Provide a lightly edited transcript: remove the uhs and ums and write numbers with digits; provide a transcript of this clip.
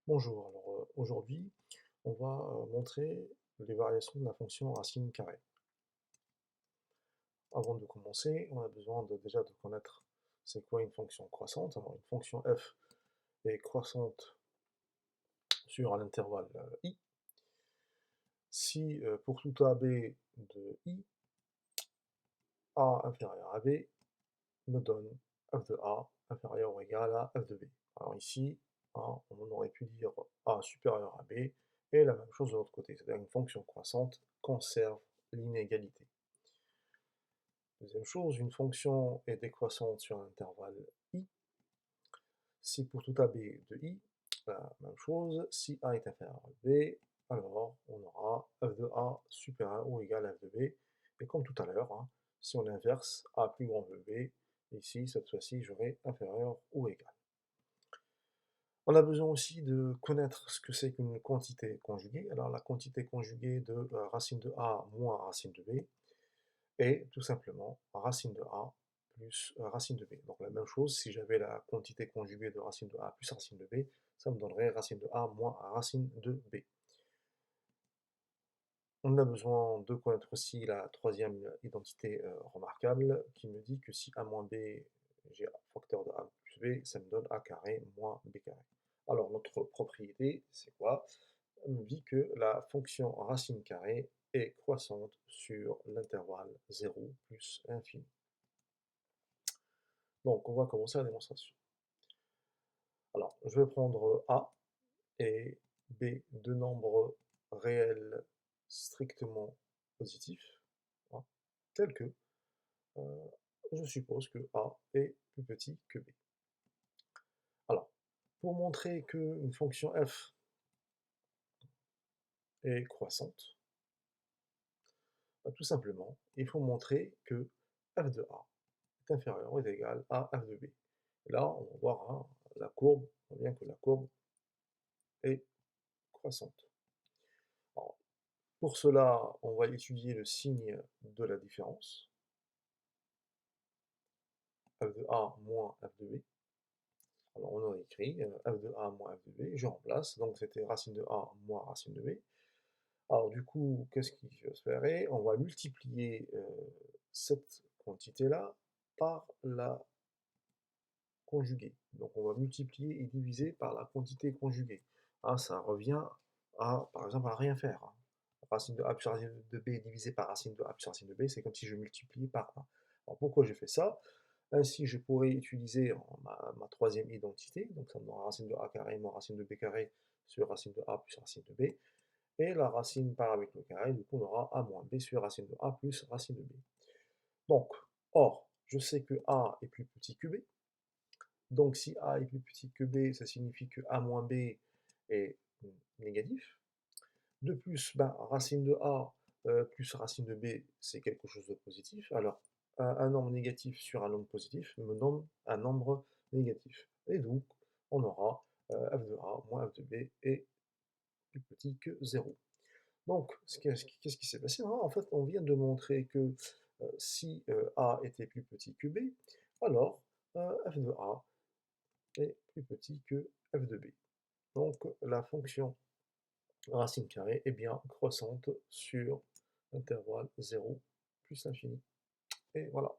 Bonjour, aujourd'hui, on va montrer les variations de la fonction racine carrée. Avant de commencer, on a besoin déjà de connaître c'est quoi une fonction croissante. Alors, une fonction f est croissante sur un intervalle i si pour tout ab de i, a inférieur à b me donne f de a inférieur ou égal à f de b. Alors ici, hein, on aurait pu dire a supérieur à b, et la même chose de l'autre côté, c'est-à-dire une fonction croissante conserve l'inégalité. Deuxième chose, une fonction est décroissante sur un intervalle i si pour tout ab de i, la même chose, si a est inférieur à b, alors on aura f de a supérieur ou égal à f de b, et comme tout à l'heure, hein, si on inverse a plus grand que b, ici, cette fois-ci, j'aurai inférieur ou égal. On a besoin aussi de connaître ce que c'est qu'une quantité conjuguée. Alors la quantité conjuguée de racine de a moins racine de b est tout simplement racine de a plus racine de b. Donc la même chose, si j'avais la quantité conjuguée de racine de a plus racine de b, ça me donnerait racine de a moins racine de b. On a besoin de connaître aussi la troisième identité remarquable qui me dit que si a moins b, j'ai facteur de a plus b, ça me donne a carré moins b carré. Alors notre propriété, c'est quoi? Elle me dit que la fonction racine carrée est croissante sur l'intervalle 0 plus infini. Donc on va commencer la démonstration. Alors je vais prendre a et b, deux nombres réels strictement positifs, hein, tels que je suppose que a est plus petit que b. Alors, pour montrer qu'une fonction f est croissante, tout simplement, il faut montrer que f de a est inférieur ou est égal à f de b. Et là, on va voir hein, la courbe, on voit bien que la courbe est croissante. Alors, pour cela, on va étudier le signe de la différence, f de a moins f de b. Alors on aurait écrit f de a moins f de b, je remplace, donc c'était racine de a moins racine de b. Alors du coup, qu'est-ce qui va se faire? On va multiplier cette quantité-là par la conjuguée. Donc on va multiplier et diviser par la quantité conjuguée. Ah, ça revient à, par exemple, à rien faire, hein. Racine de a plus racine de b divisé par racine de a plus racine de b, c'est comme si je multipliais par 1. Alors pourquoi j'ai fait ça? Ainsi, je pourrais utiliser ma troisième identité, donc ça me donnera racine de a carré moins racine de b carré sur racine de a plus racine de b, et la racine par avec le carré, du coup on aura a moins b sur racine de a plus racine de b. Donc, or, je sais que a est plus petit que b, donc si a est plus petit que b, ça signifie que a moins b est négatif. De plus, ben, racine de a plus racine de b, c'est quelque chose de positif. Alors, un nombre négatif sur un nombre positif me donne un nombre négatif. Et donc, on aura f de a moins f de b est plus petit que 0. Donc, qu'est-ce qui s'est passé? En fait, on vient de montrer que si a était plus petit que b, alors f de a est plus petit que f de b. Donc, la fonction racine carrée est bien croissante sur l'intervalle 0 plus l'infini. Et voilà.